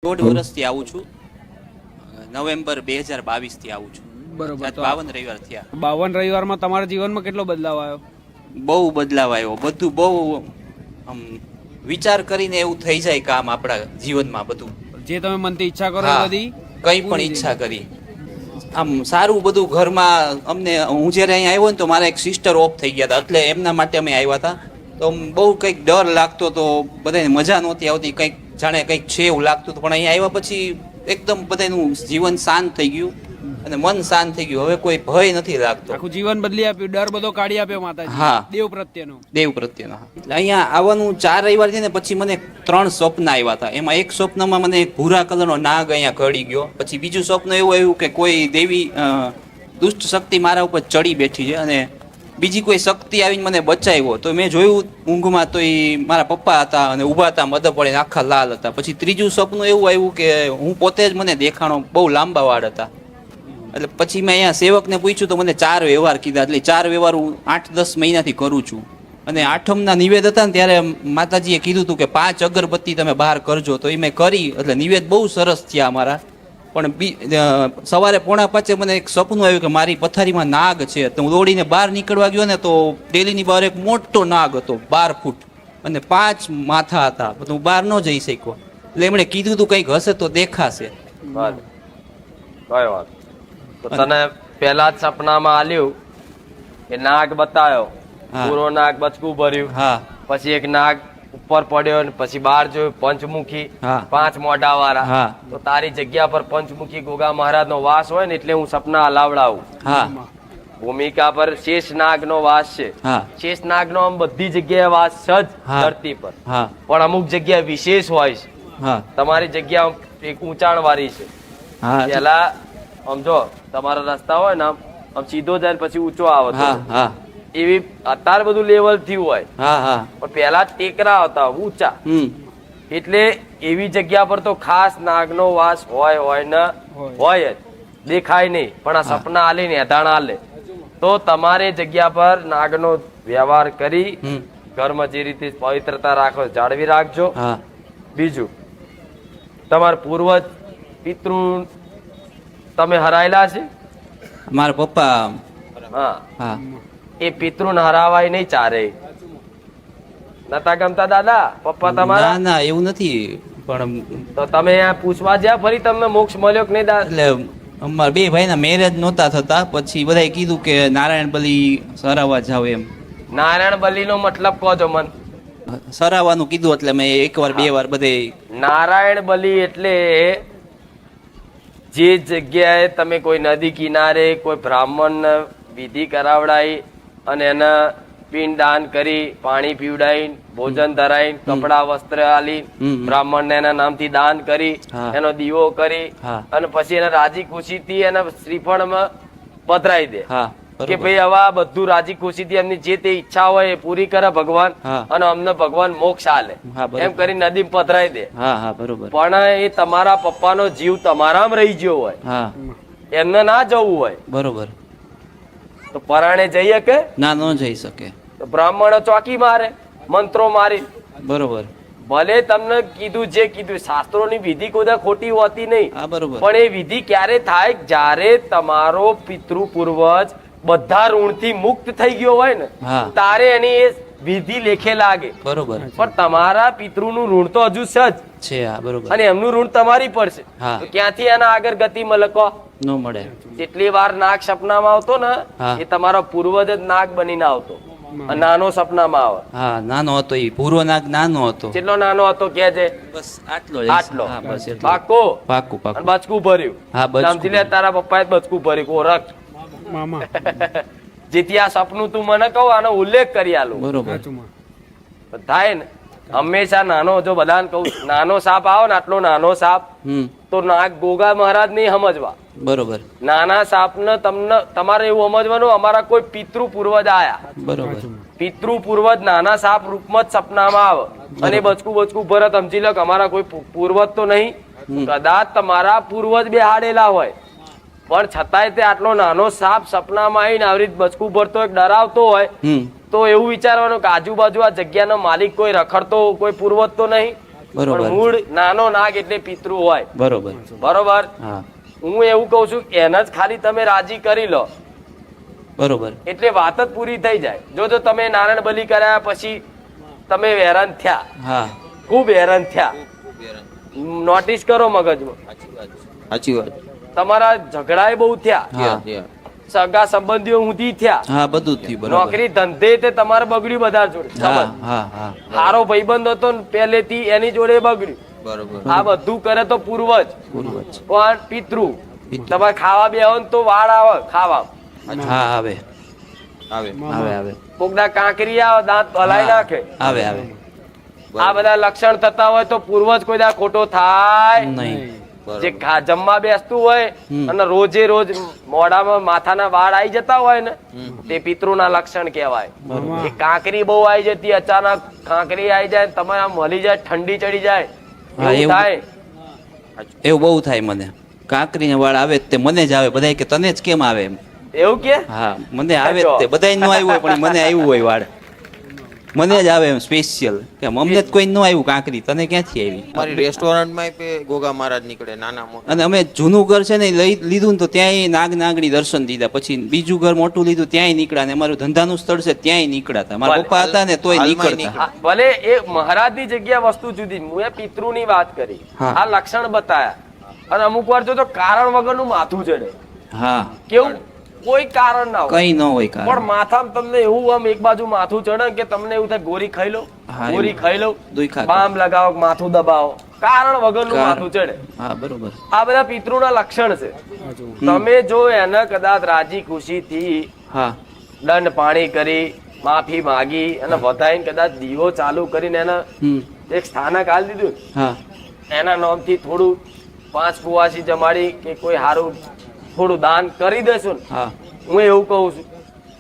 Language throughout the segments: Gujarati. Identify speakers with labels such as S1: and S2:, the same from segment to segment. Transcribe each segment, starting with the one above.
S1: 1.5 વર્ષથી આવું છું. નવેમ્બર 2022 થી આવું છું.
S2: બરોબર.
S1: 52 રવિવાર થયા.
S2: 52 રવિવારમાં તમારા જીવનમાં કેટલો બદલાવ આવ્યો?
S1: બહુ બદલાવ આવ્યો. બધું બહુ આમ વિચાર કરીને એવું થઈ જાય કામ આપણા જીવનમાં બધું.
S2: જે તમે મનથી ઈચ્છા કરો એ બધી
S1: કંઈ પણ ઈચ્છા કરી આમ સારું બધું ઘરમાં. અમને હું જ્યારે અહીંયા આવ્યો ને તો મારા એક સિસ્ટર ઓફ થઈ ગયા હતા, એટલે એમના માટે અમે આવ્યા હતા. તો બહુ કંઈક ડર લાગતો તો, બધાને મજા નહોતી આવતી, કંઈક જાણે કંઈક છે એવું લાગતું હતું. પણ અહીંયા આવ્યા પછી એકદમ બધાનું જીવન શાંત થઈ ગયું અને મન શાંત થઈ ગયું. હવે કોઈ ભય નથી લાગતો.
S2: આખું જીવન બદલી આપ્યું, ડર બધો કાઢી આપ્યો માતાજી.
S1: હા.
S2: દેવ પ્રત્યેનો.
S1: દેવ પ્રત્યેનો. એટલે અહીંયા આવવાનું 4 રવિવાર છે ને પછી મને 3 સ્વપ્ન આવ્યા હતા. એમાં એક સ્વપ્નમાં મને એક ભૂરા કલરનો નાગ અહીંયા ઘડી ગયો. પછી બીજું સ્વપ્ન એવું આવ્યું કે કોઈ દેવી દુષ્ટ શક્તિ મારા ઉપર ચડી બેઠી છે અને બીજી કોઈ શક્તિ આવીને મને બચાવ્યો. તો મેં જોયું ઊંઘમાં તો એ મારા પપ્પા હતા અને ઊભા હતા, મદદ પડે આખા લાલ હતા. પછી ત્રીજું સપનું એવું આવ્યું કે હું પોતે જ મને દેખાણો, બહુ લાંબા વાળ હતા. એટલે પછી મેં અહીંયા સેવકને પૂછ્યું તો મને 4 વ્યવહાર કીધા. એટલે 4 વ્યવહાર હું 8-10 મહિનાથી કરું છું. અને 8મના નિવેદ હતા ને ત્યારે માતાજીએ કીધું હતું કે 5 અગરબત્તી તમે બહાર કરજો. તો એ મેં કરી, એટલે નિવેદ બહુ સરસ થયા અમારા. પણ સવારે 4:45 મને એક સપનું આવ્યું કે મારી પથારીમાં નાગ છે. તો હું દોડીને બહાર નીકળવા ગયો ને તો ડેલીની બહાર એક મોટો નાગ હતો 12 ફૂટ અને 5 માથા હતા. તો હું બહાર ન જઈ શક્યો. એટલે એમણે કીધું હતું કંઈક હશે તો દેખાશે.
S3: કઈ વાત તો તને પહેલા જ સપનામાં આલ્યું કે નાગ બતાવ્યો, પૂરો નાગ બચકું ભર્યું.
S1: હા.
S3: પછી એક નાગ ઉપર પડ્યો ને પછી બહાર જોયું પંચમુખી, 5 મોઢા વાળા. તો તારી જગ્યા પર પંચમુખી ગોગા મહારાજ નો વાસ હોય ને એટલે હું સપના હલાવડાવું. ભૂમિકા પર શેષ નાગ નો વાસ છે. શેષ નાગ નો આમ બધી જગ્યાએ વાસ છે જ ધરતી પર, પણ અમુક જગ્યા વિશેષ હોય છે. તમારી જગ્યા એક ઊંચાણ વાળી છે. પેલા આમ જો તમારા રસ્તા હોય ને આમ સીધો જાય પછી ઊંચો આવે, એવી અત્યારે બધું લેવલ થયું હોય, પણ પેલા ટેકરા હતા ઊંચા. એટલે એવી જગ્યા પર તો ખાસ નાગનો વાસ હોય ને હોય જ, દેખાય નહીં પણ આ સપના આલે ને એધાણ આલે. તો તમારે જગ્યા પર નાગનો વ્યવહાર કરી ઘરમાં જે રીતે પવિત્રતા રાખો જાળવી રાખજો. બીજું, તમારા પૂર્વજ પિતૃ તમે હરાયેલા છે?
S1: મારા પપ્પા.
S3: હા. એ પિતૃને હરાવાય નહીં ચારે. નતા ગમતા દાદા પપ્પા તમારા?
S1: ના ના એવું નથી. પણ
S3: તો તમે પૂછવા જ્યાં ફરી તમને મોક્ષ મળ્યો કે નહીં દાદા?
S1: એટલે અમારા 2 ભાઈના મેરેજ નહોતા થતા. પછી બધાએ કીધું કે નારાયણ બલી સરાવવા જાવ એમ.
S3: નારાયણ બલી નો મતલબ કહો છો મન?
S1: સરાવવાનું કીધું એટલે મેં 1 વાર 2 વાર બધે.
S3: નારાયણ બલી એટલે જે જગ્યાએ તમે કોઈ નદી કિનારે કોઈ બ્રાહ્મણ વિધિ કરાવડાઈ અને એના પિંડ દાન કરી, પાણી પીવડાઈ, ભોજન ધરાઈ, કપડા વસ્ત્ર આલી, બ્રાહ્મણ ને એના નામથી દાન કરી, એનો દીવો કરી અને પછી એને રાજી ખુશી થી એના શ્રીફળમાં પધરાઈ દે કે ભાઈ હવે આ બધું રાજી ખુશી થી એમની જે તે ઈચ્છા હોય એ પૂરી કરે ભગવાન, અને અમને ભગવાન મોક્ષ આલે એમ કરી નદી પધરાઈ દે. પણ એ તમારા પપ્પાનો જીવ તમારામાં રહી ગયો હોય, એમને ના જવું હોય, બરોબર, તો પરાણે જઈએ કે
S1: ના ન જઈ શકે.
S3: તો બ્રાહ્મણો ચોકી મારે, મંત્રો મારી,
S1: બરોબર.
S3: ભલે તમને કીધું જે કીધું, શાસ્ત્રોની વિધિ કોઈ ખોટી હોતી નહીં, પણ એ વિધિ ક્યારે થાય જ્યારે તમારો પિતૃ પૂર્વજ બધા ઋણથી મુક્ત થઈ ગયો હોય ને તારે એની એ વિધિ લેખે લાગે. બરોબર. પણ તમારા પિતૃનું ઋણ તો હજુ છે જ, બરોબર, અને એમનું ઋણ તમારી પર છે. તો ક્યાંથી એના આગળ ગતિ મળકો
S1: ન મળે.
S3: જેટલી વાર નાગ સપનામાં આવતો ને એ તમારો પૂર્વજ જ નાગ બનીને આવતો, નાનો સપનામાં આવે.
S1: હા, નાનો હતો એ પૂર્વ નાગ, નાનો હતો.
S3: કેટલો નાનો હતો કે છે?
S1: બસ આટલો
S3: પાકો
S1: પાકું પાકું.
S3: બચકું ભર્યું. સમજી લે તારા પપ્પાએ બચકું ભર્યું કોરક મામા. જેથી આ સપનું તું મને કહું આનો ઉલ્લેખ કરી આલું. બરોબર થાય ને હંમેશા નાનો, જો બધાને કહું નાનો સાપ આવો ને આટલો નાનો સાપ, તો નાગ ગોગા મહારાજ નહીં સમજવા. બરોબર. નાના સાપ ને તમને તમારે એવું સમજવાનું અમારા કોઈ પિતૃ પૂર્વજ આયા. બરોબર. પિતૃ પૂર્વજ નાના સાપ રૂપમાં જ સપનામાં આવે અને બચકું ભરત સમજી લો કે અમારા કોઈ પૂર્વજ તો નહીં, કદાચ તમારા પૂર્વજ બેહાડેલા હોય પણ છતાંય તે આટલો નાનો સાપ સપનામાં આવીને આવી રીતે બચકું ભરતો એક ડરાવતો હોય તો એવું વિચારવાનું કે આજુબાજુ આ જગ્યાનો માલિક કોઈ રખડતો કોઈ પૂર્વજ તો નહીં,
S1: બરોબર.
S3: પણ મૂળ નાનો નાગ એટલે પિતૃ હોય.
S1: બરોબર.
S3: બરોબર.
S1: હા
S3: હું એવું કઉ છું એને જ ખાલી તમે રાજી કરી લો
S1: બરોબર.
S3: એટલે વાત જ પૂરી થઈ જાય. જો તમે નારાયણ બલી કર્યા પછી તમે હેરાન થયા,
S1: હા
S3: ખૂબ હેરાન થયા, નોટિસ કરો મગજમાં,
S1: સાચી વાત.
S3: તમારા ઝઘડાએ બહુ થયા,
S1: હા
S3: સગા સંબંધીઓ ઊંધી થયા,
S1: હા બધું જ થયું. બરોબર.
S3: નોકરી ધંધે તે તમારે બગડ્યું બધા જોડે.
S1: હા
S3: સંબંધ.
S1: હા હા
S3: સારો ભાઈબંધ હતો ને પહેલેથી એની જોડે બગડ્યું.
S1: બરોબર.
S3: આ બધું કરે તો પૂર્વજ
S1: પૂર્વજ.
S3: પણ પિતૃ. તમારે ખાવા બેહો ને તો વાળ આવે ખાવા,
S1: હા આવે આવે આવે
S3: કોકના કાંકરી આવે દાંત હલાઈ નાખે,
S1: આવે આવે
S3: આ બધા લક્ષણ થતા હોય તો પૂર્વજ કોઈ દા ખોટો થાય
S1: નહીં.
S3: જે જમવા બેસતું હોય અને રોજે રોજ મોઢામાં માથાના વાળ આવી જતા હોય ને તે પિતૃના લક્ષણ કહેવાય. એ કાંકરી બહુ આવી જતી, અચાનક કાંકરી આવી જાય, તમે આમ હલી જાય, ઠંડી ચડી જાય,
S1: હા,
S3: એવું
S1: એવું.
S3: થાય.
S1: એવું બહુ થાય મને. કાંકરીને વાળ આવે તે મને જ આવે, બધા કે તને જ કેમ આવે એમ.
S3: એવું કે
S1: હા મને આવે જ તે, બધાય નો આવ્યું હોય પણ મને આવ્યું હોય વાળ, મને જ આવે એમ સ્પેશિયલ. કે અમને જ કોઈ ન આવ્યું કાંકરી, તને ક્યાંથી આવી?
S4: અમારી રેસ્ટોરન્ટમાં ગોગા મહારાજ નીકળે નાના મોટા.
S1: અને અમે જૂનું ઘર છે ને એ લઈ લીધું ને તો ત્યાંય નાગ નાગણી દર્શન દીધા, પછી બીજું ઘર મોટું લીધું ત્યાંય નીકળ્યા, ને અમારું ધંધાનું સ્થળ છે ત્યાંય નીકળ્યા. મારા પપ્પા હતા ને તોય
S4: હાલમાં
S1: નીકળતા.
S3: હા, ભલે એ મહારાજની જગ્યા વસ્તુ જુદી, હું એ પિતૃની વાત કરી,
S1: હા.
S3: આ લક્ષણ બતાયા. અને અમુક વાર જો તો કારણ વગરનું માથું ચડે,
S1: હા
S3: કેવું કોઈ કારણ ના હોય
S1: કઈ ન હોય
S3: પણ
S1: કારણ.
S3: માથામાં તમને એવું આમ એક બાજુ માથું ચડે ને કે તમને એવું થાય ગોળી ખાઈ લો,
S1: હા,
S3: ગોળી
S1: એવું.
S3: ખાઈ લો,
S1: દુખ્યા કરે.
S3: બામ લગાવો, માથું દબાવો, કારણ વગરનું
S1: કારણ.
S3: માથું ચડે.
S1: હા બરોબર.
S3: આ બધા પિતૃના લક્ષણ છે. તમે જો એને કદાચ રાજી ખુશીથી
S1: હા
S3: દંડ પાણી કરી, માફી માંગી અને વધાઈને કદાચ દીવો ચાલુ કરીને એને એક સ્થાનક આલી દીધું,
S1: હા
S3: એના નામથી થોડું 5 ફુવાસી જમાડી કે કોઈ સારું થોડું દાન કરી દેશું ને,
S1: હા
S3: હું એવું કહું છું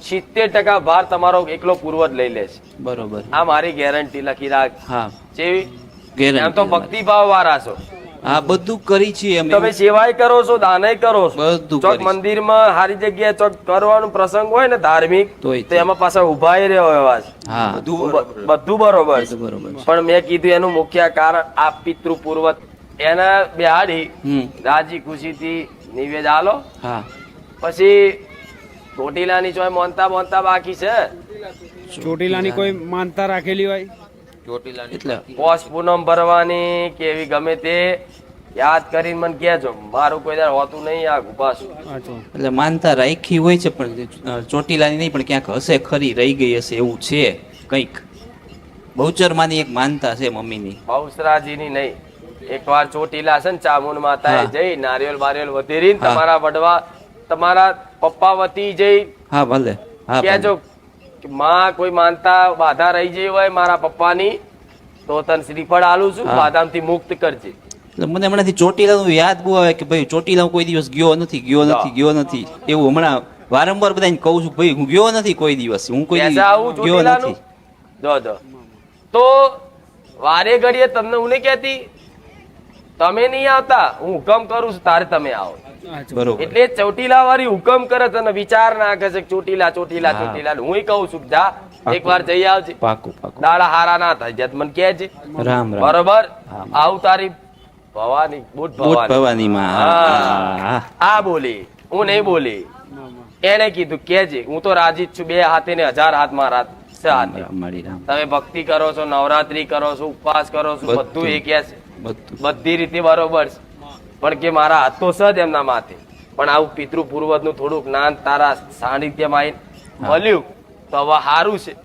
S3: 70% ભાર તમારો એકલો પૂર્વજ લઈ લેશે.
S1: બરોબર.
S3: આ મારી ગેરંટી લખી રાખ.
S1: હા
S3: જેવી
S1: guarantee
S3: એમ તો ભક્તિભાવ વાળા છો,
S1: હા બધું કરી છીએ અમે.
S3: તમે સેવાય કરો છો, દાનય કરો છો,
S1: બધું
S3: ચોક
S1: કરીશું.
S3: મંદિરમાં સારી જગ્યાએ ચોક કરવાનો પ્રસંગ હોય ને ધાર્મિક,
S1: તોય
S3: તો એમાં પાછા ઉભા રહ્યો એવા છે.
S1: હા
S3: બધું બરોબર છે.
S1: બધું બરોબર છે.
S3: પણ મેં કીધું એનું મુખ્ય કારણ આ પિતૃ પૂર્વજ એને બેહાડી રાજી ખુશીથી નિવેદ આલો.
S1: હા
S3: પછી ચોટીલાની ચોય મોનતા બાકી છે.
S2: ચોટીલાની કોઈ માનતા રાખેલી હોય?
S4: ચોટીલાની
S1: એટલે
S3: પોષ પૂનમ ભરવાની કે એવી ગમે તે યાદ કરીને મને કહેજો, મારું કોઈ દર હોતું નહીં આ ગુપાસું.
S2: અચ્છા.
S1: એટલે માનતા રાખી હોય છે પણ ચોટીલાની નહીં, પણ ક્યાંક હશે ખરી, રહી ગઈ હશે એવું છે કંઈક. બહુચરમાંની એક માનતા છે મમ્મીની.
S3: બહુસરાજીની નહીં, એકવાર ચોટીલા છે ને ચામુંડ માતાએ
S1: હા.
S3: જઈ નારિયેલ બારિયેલ વધેરીને
S1: હા.
S3: તમારા વડવા તમારા પપ્પા વતી જઈ
S1: હા ભલે. હા ભલે.
S3: કહેજો કે માં કોઈ માનતા બાધા રહી જઈ હોય મારા પપ્પાની તો તને શ્રીફળ આલું છું,
S1: હા.
S3: બાદામથી મુક્ત કરજે.
S1: એટલે મને હમણાંથી ચોટીલાનું યાદ બહુ આવે કે ભાઈ ચોટીલા હું કોઈ દિવસ ગયો નથી એવું હમણાં વારંવાર બધાને કહું છું, ભાઈ હું ગયો નથી કોઈ દિવસ, હું કોઈ
S3: પૈસા આવું
S1: દિવસ ગયો
S3: ચોટીલાનું
S1: નથી.
S3: જો તો વારે ઘડીએ તમને હું નહીં કહેતી તમે નહીં આવતા, હું હુકમ કરું છું તારે તમે આવો.
S1: બરોબર.
S3: એટલે ચોટીલા વાળી હુકમ કરે તને વિચાર નાખે છે કે ચોટીલા ચોટીલા
S1: હા.
S3: ચોટીલા. હું કહું છું કે જા એકવાર જઈ આવજે,
S1: પાકું પાકું.
S3: દાડા હારા ના થાય જત મને કહેજે.
S1: રામ રામ.
S3: બરોબર.
S1: હા.
S3: આવું તારી ભવાની બુટ
S1: બુટ
S3: ભવાની.
S1: ભવાનીમાં.
S3: હા.
S1: હા.
S3: આ બોલી, હું નહીં બોલી. એને કીધું કેજે, હું તો રાજી જ છું, 2 હાથે ને 1000 હાથ મારા છે હાથે.
S1: રામ માળી રામ.
S3: તમે ભક્તિ કરો છો, નવરાત્રી કરો છો, ઉપવાસ કરો છો,
S1: બધું.
S3: બધું એ કહે છે,
S1: બધું.
S3: બધી રીતે બરોબર છે. પણ કે મારા હાથ તો સજ એમના માથે, પણ આવું પિતૃ પૂર્વજ નું થોડું જ્ઞાન તારા સાનિધ્યમાં આવીને મળ્યું તો હવે સારું છે.